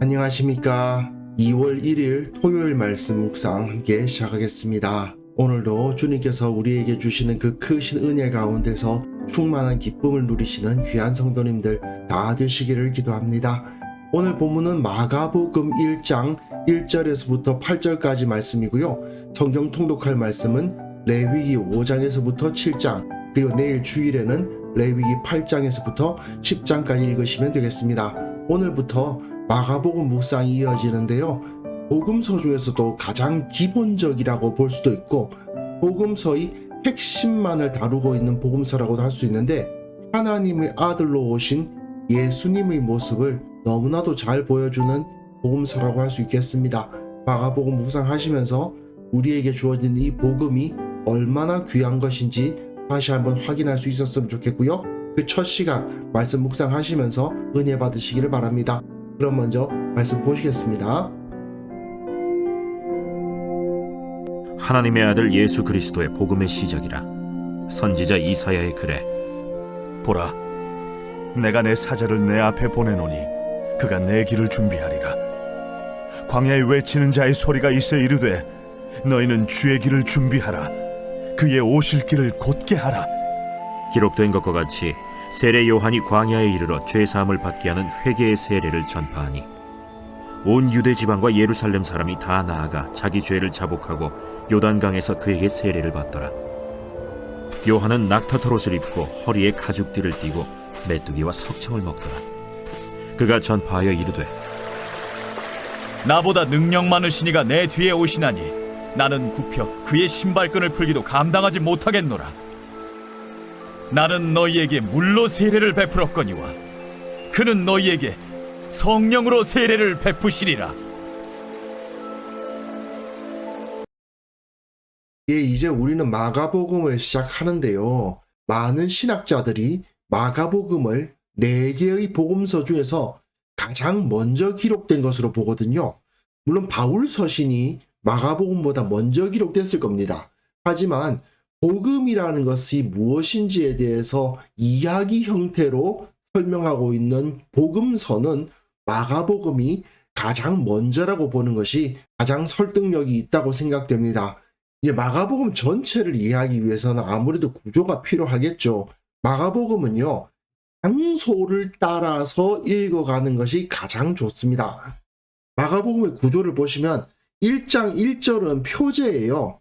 안녕하십니까. 2월 1일 토요일 말씀 묵상 함께 시작하겠습니다. 오늘도 주님께서 우리에게 주시는 그 크신 은혜 가운데서 충만한 기쁨을 누리시는 귀한 성도님들 다 되시기를 기도합니다. 오늘 본문은 마가복음 1장 1절에서부터 8절까지 말씀이고요. 성경 통독할 말씀은 레위기 5장에서부터 7장, 그리고 내일 주일에는 레위기 8장에서부터 10장까지 읽으시면 되겠습니다. 오늘부터 마가복음 묵상이 이어지는데요. 복음서 중에서도 가장 기본적이라고 볼 수도 있고 복음서의 핵심만을 다루고 있는 복음서라고도 할 수 있는데, 하나님의 아들로 오신 예수님의 모습을 너무나도 잘 보여주는 복음서라고 할 수 있겠습니다. 마가복음 묵상하시면서 우리에게 주어진 이 복음이 얼마나 귀한 것인지 다시 한번 확인할 수 있었으면 좋겠고요. 그 첫 시간 말씀 묵상하시면서 은혜 받으시기를 바랍니다. 그럼 먼저 말씀 보시겠습니다. 하나님의 아들 예수 그리스도의 복음의 시작이라. 선지자 이사야의 글에 보라, 내가 내 사자를 내 앞에 보내노니 그가 내 길을 준비하리라. 광야에 외치는 자의 소리가 있어 이르되 너희는 주의 길을 준비하라. 그의 오실 길을 곧게 하라. 기록된 것과 같이 세례 요한이 광야에 이르러 죄 사함을 받게 하는 회개의 세례를 전파하니 온 유대 지방과 예루살렘 사람이 다 나아가 자기 죄를 자복하고 요단강에서 그에게 세례를 받더라. 요한은 낙타털 옷을 입고 허리에 가죽띠를 띠고 메뚜기와 석청을 먹더라. 그가 전파하여 이르되 나보다 능력 많으신 이가 내 뒤에 오시나니 나는 굽혀 그의 신발끈을 풀기도 감당하지 못하겠노라. 나는 너희에게 물로 세례를 베풀었거니와 그는 너희에게 성령으로 세례를 베푸시리라. 이제 우리는 마가복음을 시작하는데요. 많은 신학자들이 마가복음을 4개의 복음서 중에서 가장 먼저 기록된 것으로 보거든요. 물론 바울 서신이 마가복음보다 먼저 기록됐을 겁니다. 하지만 복음이라는 것이 무엇인지에 대해서 이야기 형태로 설명하고 있는 복음서는 마가복음이 가장 먼저라고 보는 것이 가장 설득력이 있다고 생각됩니다. 이제 마가복음 전체를 이해하기 위해서는 아무래도 구조가 필요하겠죠. 마가복음은요, 장소를 따라서 읽어가는 것이 가장 좋습니다. 마가복음의 구조를 보시면 1장 1절은 표제예요.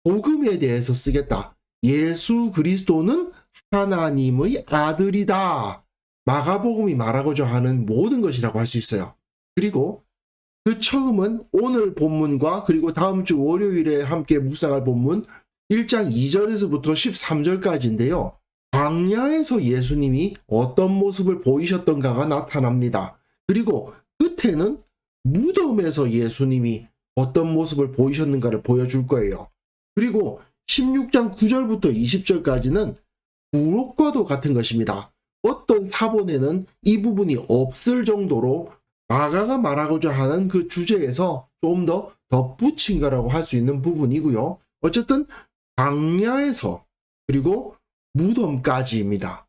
복음에 대해서 쓰겠다. 예수 그리스도는 하나님의 아들이다. 마가복음이 말하고자 하는 모든 것이라고 할 수 있어요. 그리고 그 처음은 오늘 본문과 그리고 다음 주 월요일에 함께 묵상할 본문 1장 2절에서부터 13절까지인데요. 광야에서 예수님이 어떤 모습을 보이셨던가가 나타납니다. 그리고 끝에는 무덤에서 예수님이 어떤 모습을 보이셨는가를 보여줄 거예요. 그리고 16장 9절부터 20절까지는 부록과도 같은 것입니다. 어떤 사본에는 이 부분이 없을 정도로 마가가 말하고자 하는 그 주제에서 좀 더 덧붙인 거라고 할 수 있는 부분이고요. 어쨌든 광야에서 그리고 무덤까지입니다.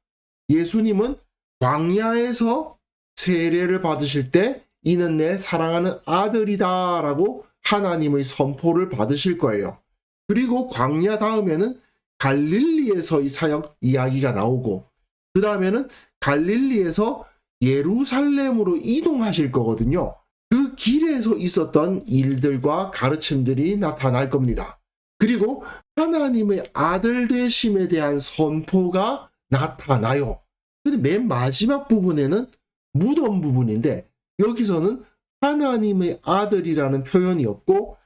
예수님은 광야에서 세례를 받으실 때 이는 내 사랑하는 아들이다 라고 하나님의 선포를 받으실 거예요. 그리고 광야 다음에는 갈릴리에서의 사역 이야기가 나오고 그 다음에는 갈릴리에서 예루살렘으로 이동하실 거거든요. 그 길에서 있었던 일들과 가르침들이 나타날 겁니다. 그리고 하나님의 아들 되심에 대한 선포가 나타나요. 근데 맨 마지막 부분에는 무덤 부분인데 여기서는 하나님의 아들이라는 표현이 없고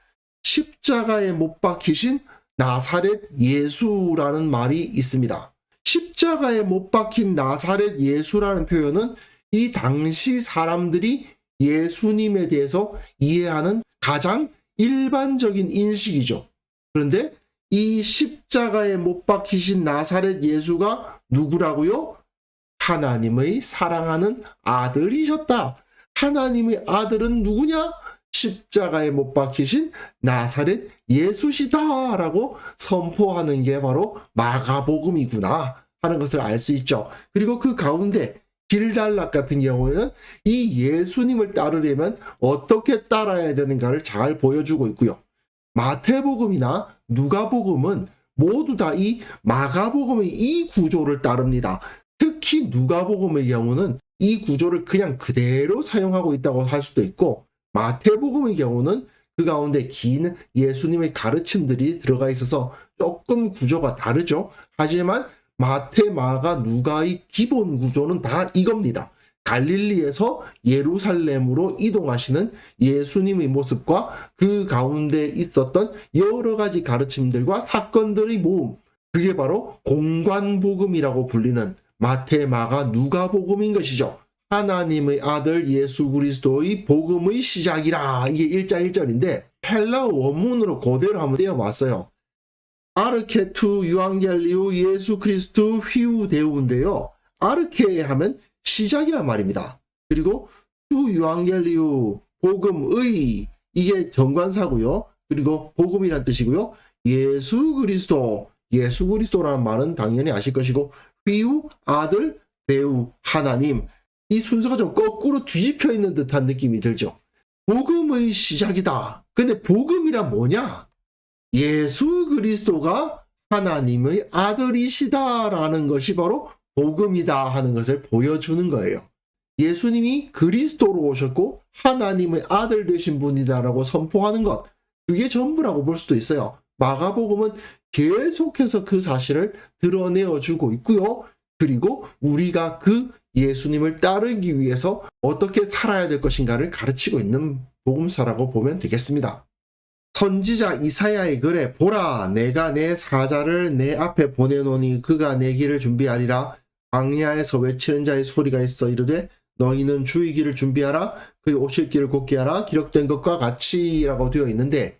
십자가에 못 박히신 나사렛 예수라는 말이 있습니다. 십자가에 못 박힌 나사렛 예수라는 표현은 이 당시 사람들이 예수님에 대해서 이해하는 가장 일반적인 인식이죠. 그런데 이 십자가에 못 박히신 나사렛 예수가 누구라고요? 하나님의 사랑하는 아들이셨다. 하나님의 아들은 누구냐? 십자가에 못 박히신 나사렛 예수시다 라고 선포하는 게 바로 마가복음이구나 하는 것을 알 수 있죠. 그리고 그 가운데 길달락 같은 경우에는 이 예수님을 따르려면 어떻게 따라야 되는가를 잘 보여주고 있고요. 마태복음이나 누가복음은 모두 다 이 마가복음의 이 구조를 따릅니다. 특히 누가복음의 경우는 이 구조를 그냥 그대로 사용하고 있다고 할 수도 있고, 마태복음의 경우는 그 가운데 긴 예수님의 가르침들이 들어가 있어서 조금 구조가 다르죠. 하지만 마태, 마가, 누가의 기본 구조는 다 이겁니다. 갈릴리에서 예루살렘으로 이동하시는 예수님의 모습과 그 가운데 있었던 여러 가지 가르침들과 사건들의 모음, 그게 바로 공관복음이라고 불리는 마태, 마가, 누가복음인 것이죠. 하나님의 아들 예수 그리스도의 복음의 시작이라, 이게 1장 1절인데 헬라어 원문으로 그대로 한번 떼어봤어요. 아르케투 유앙겔리우 예수 그리스도 휘우 데우인데요. 아르케 하면 시작이란 말입니다. 그리고 투 유앙겔리우 복음의, 이게 정관사고요. 그리고 복음이란 뜻이고요. 예수 그리스도라는 말은 당연히 아실 것이고, 휘우 아들, 데우 하나님, 이 순서가 좀 거꾸로 뒤집혀 있는 듯한 느낌이 들죠. 복음의 시작이다. 근데 복음이란 뭐냐? 예수 그리스도가 하나님의 아들이시다라는 것이 바로 복음이다 하는 것을 보여주는 거예요. 예수님이 그리스도로 오셨고 하나님의 아들 되신 분이다라고 선포하는 것, 그게 전부라고 볼 수도 있어요. 마가복음은 계속해서 그 사실을 드러내어주고 있고요. 그리고 우리가 그 예수님을 따르기 위해서 어떻게 살아야 될 것인가를 가르치고 있는 복음서라고 보면 되겠습니다. 선지자 이사야의 글에 보라 내가 내 사자를 내 앞에 보내노니 그가 내 길을 준비하리라. 광야에서 외치는 자의 소리가 있어 이르되 너희는 주의 길을 준비하라. 그의 오실 길을 곧게 하라. 기록된 것과 같이라고 되어 있는데,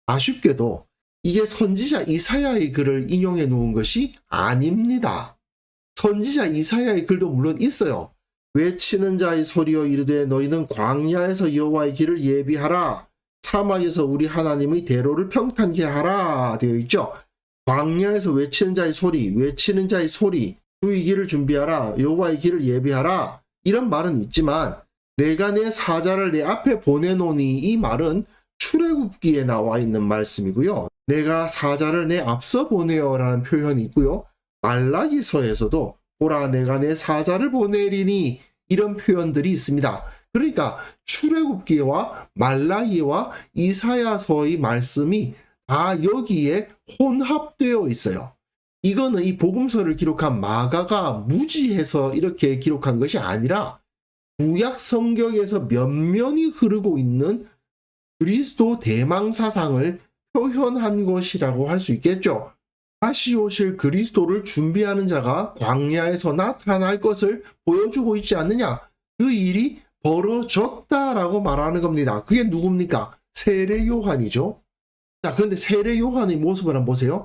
아쉽게도 이게 선지자 이사야의 글을 인용해 놓은 것이 아닙니다. 선지자 이사야의 글도 물론 있어요. 외치는 자의 소리여 이르되 너희는 광야에서 여호와의 길을 예비하라. 사막에서 우리 하나님의 대로를 평탄케 하라 되어 있죠. 광야에서 외치는 자의 소리, 주의 길을 준비하라, 여호와의 길을 예비하라, 이런 말은 있지만 내가 내 사자를 내 앞에 보내노니, 이 말은 출애굽기에 나와 있는 말씀이고요. 내가 사자를 내 앞서 보내어라는 표현이 있고요. 말라기서에서도 보라 내가 내 사자를 보내리니, 이런 표현들이 있습니다. 그러니까 출애굽기와 말라기와 이사야서의 말씀이 다 여기에 혼합되어 있어요. 이거는 이 복음서를 기록한 마가가 무지해서 이렇게 기록한 것이 아니라 구약 성경에서 면면이 흐르고 있는 그리스도 대망 사상을 표현한 것이라고 할 수 있겠죠. 다시 오실 그리스도를 준비하는 자가 광야에서 나타날 것을 보여주고 있지 않느냐. 그 일이 벌어졌다라고 말하는 겁니다. 그게 누굽니까? 세례 요한이죠. 자, 그런데 세례 요한의 모습을 한번 보세요.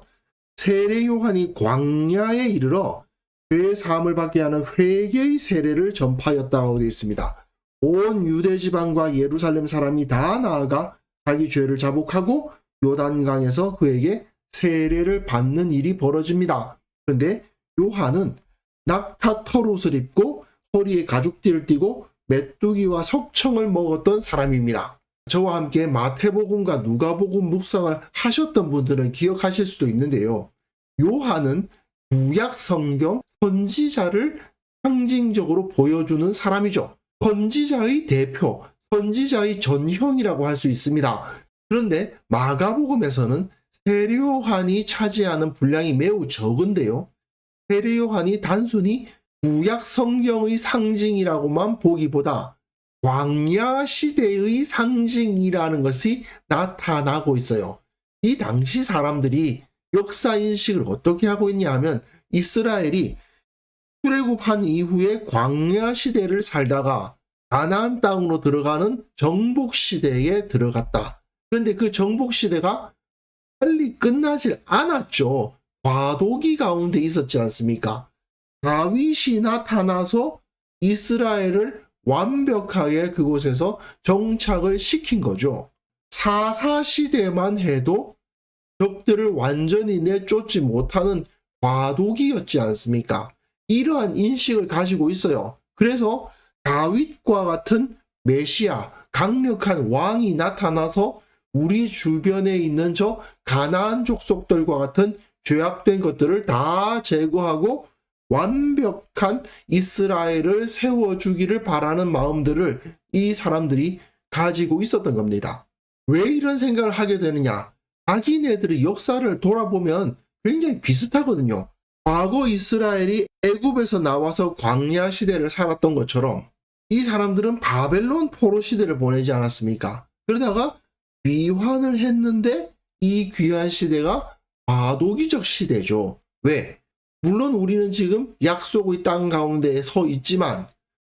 세례 요한이 광야에 이르러 죄 사함을 받게 하는 회개의 세례를 전파하였다고 되어 있습니다. 온 유대 지방과 예루살렘 사람이 다 나아가 자기 죄를 자복하고 요단강에서 그에게 세례를 받는 일이 벌어집니다. 그런데 요한은 낙타 털옷을 입고 허리에 가죽띠를 띠고 메뚜기와 석청을 먹었던 사람입니다. 저와 함께 마태복음과 누가복음 묵상을 하셨던 분들은 기억하실 수도 있는데요. 요한은 구약 성경 선지자를 상징적으로 보여주는 사람이죠. 선지자의 대표, 선지자의 전형이라고 할 수 있습니다. 그런데 마가복음에서는 세례 요한이 차지하는 분량이 매우 적은데요. 세례 요한이 단순히 구약 성경의 상징이라고만 보기보다 광야 시대의 상징이라는 것이 나타나고 있어요. 이 당시 사람들이 역사 인식을 어떻게 하고 있냐 하면, 이스라엘이 출애굽한 이후에 광야 시대를 살다가 가나안 땅으로 들어가는 정복 시대에 들어갔다. 그런데 그 정복 시대가 빨리 끝나질 않았죠. 과도기 가운데 있었지 않습니까? 다윗이 나타나서 이스라엘을 완벽하게 그곳에서 정착을 시킨 거죠. 사사시대만 해도 적들을 완전히 내쫓지 못하는 과도기였지 않습니까? 이러한 인식을 가지고 있어요. 그래서 다윗과 같은 메시아, 강력한 왕이 나타나서 우리 주변에 있는 저 가나안 족속들과 같은 죄악된 것들을 다 제거하고 완벽한 이스라엘을 세워주기를 바라는 마음들을 이 사람들이 가지고 있었던 겁니다. 왜 이런 생각을 하게 되느냐? 자기네들의 역사를 돌아보면 굉장히 비슷하거든요. 과거 이스라엘이 애굽에서 나와서 광야 시대를 살았던 것처럼 이 사람들은 바벨론 포로 시대를 보내지 않았습니까? 그러다가 귀환을 했는데 이 귀환 시대가 과도기적 시대죠. 왜? 물론 우리는 지금 약속의 땅 가운데 서 있지만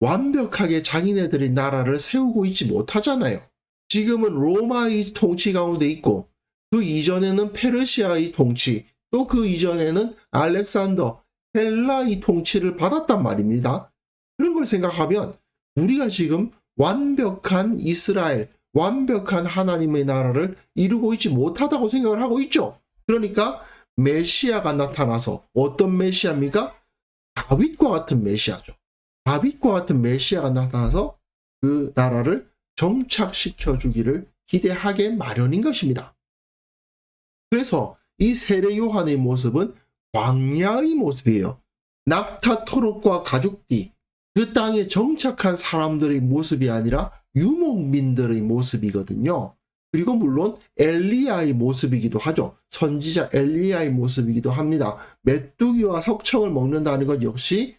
완벽하게 자기네들의 나라를 세우고 있지 못하잖아요. 지금은 로마의 통치 가운데 있고 그 이전에는 페르시아의 통치, 또 그 이전에는 알렉산더, 헬라의 통치를 받았단 말입니다. 그런 걸 생각하면 우리가 지금 완벽한 이스라엘, 완벽한 하나님의 나라를 이루고 있지 못하다고 생각을 하고 있죠. 그러니까 메시아가 나타나서, 어떤 메시아입니까? 다윗과 같은 메시아죠. 다윗과 같은 메시아가 나타나서 그 나라를 정착시켜 주기를 기대하게 마련인 것입니다. 그래서 이 세례 요한의 모습은 광야의 모습이에요. 낙타 토록과 가죽띠, 그 땅에 정착한 사람들의 모습이 아니라 유목민들의 모습이거든요. 그리고 물론 엘리야의 모습이기도 하죠. 선지자 엘리야의 모습이기도 합니다. 메뚜기와 석청을 먹는다는 것 역시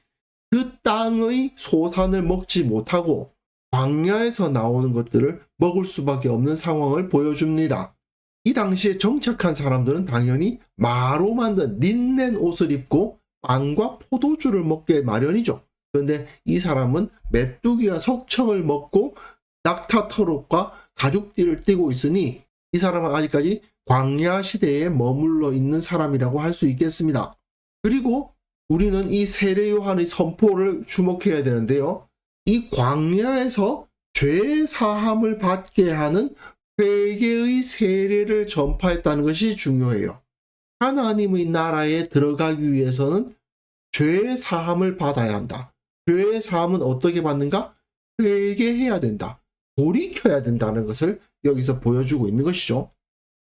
그 땅의 소산을 먹지 못하고 광야에서 나오는 것들을 먹을 수밖에 없는 상황을 보여줍니다. 이 당시에 정착한 사람들은 당연히 마로 만든 린넨 옷을 입고 빵과 포도주를 먹게 마련이죠. 그런데 이 사람은 메뚜기와 석청을 먹고 낙타터록과 가죽띠를 띠고 있으니 이 사람은 아직까지 광야 시대에 머물러 있는 사람이라고 할 수 있겠습니다. 그리고 우리는 이 세례 요한의 선포를 주목해야 되는데요. 이 광야에서 죄 사함을 받게 하는 회개의 세례를 전파했다는 것이 중요해요. 하나님의 나라에 들어가기 위해서는 죄 사함을 받아야 한다. 죄 사함은 어떻게 받는가? 회개해야 된다. 돌이켜야 된다는 것을 여기서 보여주고 있는 것이죠.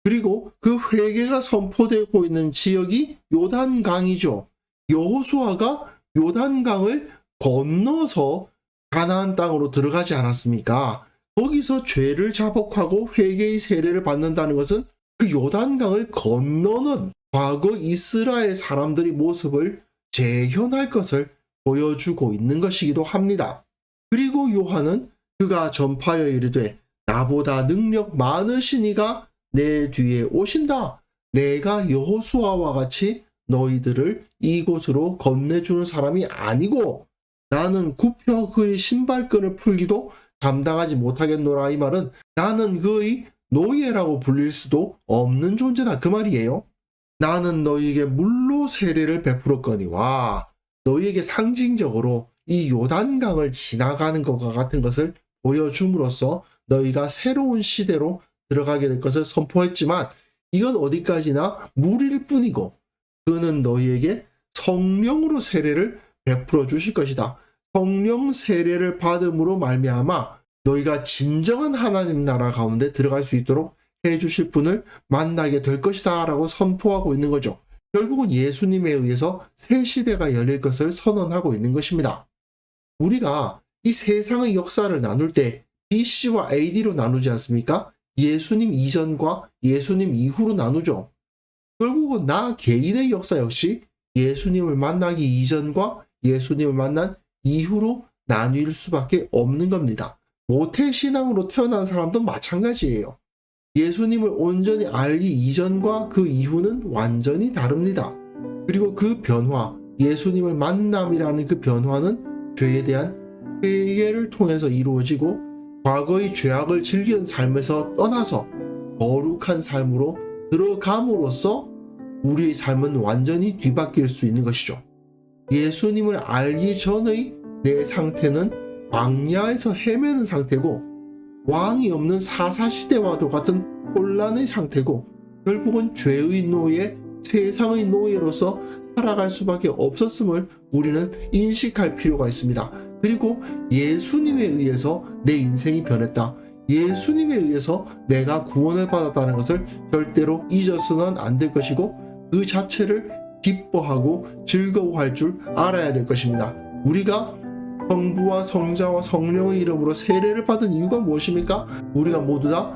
그리고 그 회개가 선포되고 있는 지역이 요단강이죠. 여호수아가 요단강을 건너서 가나안 땅으로 들어가지 않았습니까? 거기서 죄를 자복하고 회개의 세례를 받는다는 것은 그 요단강을 건너는 과거 이스라엘 사람들의 모습을 재현할 것을 보여주고 있는 것이기도 합니다. 그리고 요한은 그가 전파하여 이르되 나보다 능력 많으신 이가 내 뒤에 오신다. 내가 여호수아와 같이 너희들을 이곳으로 건네주는 사람이 아니고 나는 굽혀 그의 신발끈을 풀기도 감당하지 못하겠노라. 이 말은 나는 그의 노예라고 불릴 수도 없는 존재다 그 말이에요. 나는 너희에게 물로 세례를 베풀었거니와 너희에게 상징적으로 이 요단강을 지나가는 것과 같은 것을 보여줌으로써 너희가 새로운 시대로 들어가게 될 것을 선포했지만 이건 어디까지나 무리일 뿐이고 그는 너희에게 성령으로 세례를 베풀어 주실 것이다. 성령 세례를 받음으로 말미암아 너희가 진정한 하나님 나라 가운데 들어갈 수 있도록 해주실 분을 만나게 될 것이다 라고 선포하고 있는 거죠. 결국은 예수님에 의해서 새 시대가 열릴 것을 선언하고 있는 것입니다. 우리가 이 세상의 역사를 나눌 때 BC와 AD로 나누지 않습니까? 예수님 이전과 예수님 이후로 나누죠. 결국은 나 개인의 역사 역시 예수님을 만나기 이전과 예수님을 만난 이후로 나뉠 수밖에 없는 겁니다. 모태신앙으로 태어난 사람도 마찬가지예요. 예수님을 온전히 알기 이전과 그 이후는 완전히 다릅니다. 그리고 그 변화, 예수님을 만남이라는 그 변화는 죄에 대한 회개를 통해서 이루어지고 과거의 죄악을 즐기는 삶에서 떠나서 거룩한 삶으로 들어감으로써 우리의 삶은 완전히 뒤바뀔 수 있는 것이죠. 예수님을 알기 전의 내 상태는 광야에서 헤매는 상태고 왕이 없는 사사시대와도 같은 혼란의 상태고 결국은 죄의 노예, 세상의 노예로서 살아갈 수밖에 없었음을 우리는 인식할 필요가 있습니다. 그리고 예수님에 의해서 내 인생이 변했다. 예수님에 의해서 내가 구원을 받았다는 것을 절대로 잊어서는 안 될 것이고 그 자체를 기뻐하고 즐거워할 줄 알아야 될 것입니다. 우리가 성부와 성자와 성령의 이름으로 세례를 받은 이유가 무엇입니까? 우리가 모두 다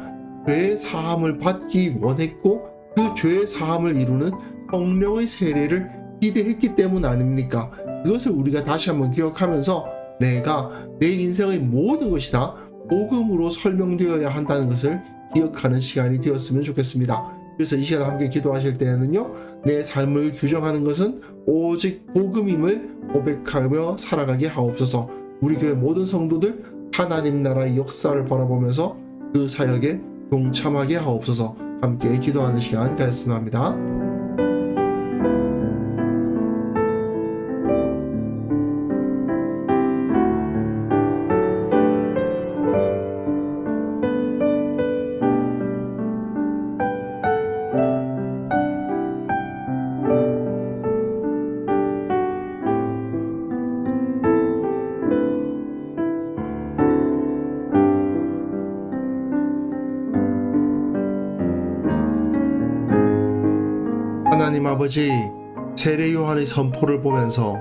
죄의 사함을 받기 원했고 그 죄의 사함을 이루는 성령의 세례를 기대했기 때문 아닙니까? 그것을 우리가 다시 한번 기억하면서 내가 내 인생의 모든 것이 다 복음으로 설명되어야 한다는 것을 기억하는 시간이 되었으면 좋겠습니다. 그래서 이 시간 함께 기도하실 때에는요, 내 삶을 규정하는 것은 오직 복음임을 고백하며 살아가게 하옵소서. 우리 교회 모든 성도들 하나님 나라의 역사를 바라보면서 그 사역에 동참하게 하옵소서. 함께 기도하는 시간 가졌으면 합니다. 하나님 아버지, 세례 요한의 선포를 보면서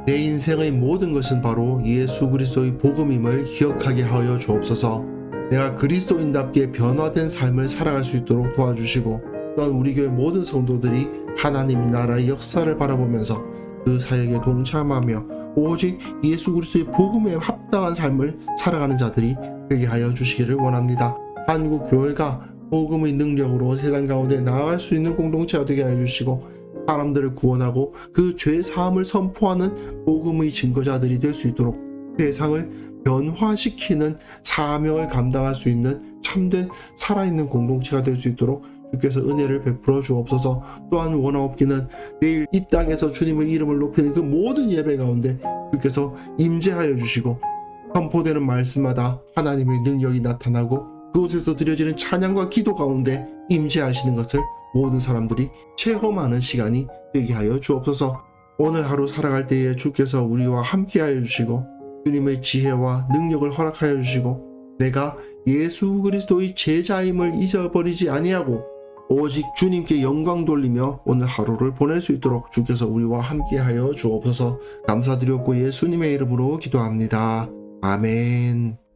내 인생의 모든 것은 바로 예수 그리스도의 복음임을 기억하게 하여 주옵소서. 내가 그리스도인답게 변화된 삶을 살아갈 수 있도록 도와주시고 또한 우리 교회 모든 성도들이 하나님 나라의 역사를 바라보면서 그 사역에 동참하며 오직 예수 그리스도의 복음에 합당한 삶을 살아가는 자들이 되게 하여 주시기를 원합니다. 한국 교회가 복음의 능력으로 세상 가운데 나아갈 수 있는 공동체가 되게 하여 주시고 사람들을 구원하고 그 죄 사함을 선포하는 복음의 증거자들이 될 수 있도록 세상을 변화시키는 사명을 감당할 수 있는 참된 살아있는 공동체가 될 수 있도록 주께서 은혜를 베풀어 주옵소서. 또한 원하옵기는 내일 이 땅에서 주님의 이름을 높이는 그 모든 예배 가운데 주께서 임재하여 주시고 선포되는 말씀마다 하나님의 능력이 나타나고 그곳에서 드려지는 찬양과 기도 가운데 임재하시는 것을 모든 사람들이 체험하는 시간이 되게 하여 주옵소서. 오늘 하루 살아갈 때에 주께서 우리와 함께 하여 주시고 주님의 지혜와 능력을 허락하여 주시고 내가 예수 그리스도의 제자임을 잊어버리지 아니하고 오직 주님께 영광 돌리며 오늘 하루를 보낼 수 있도록 주께서 우리와 함께 하여 주옵소서. 감사드렸고 예수님의 이름으로 기도합니다. 아멘.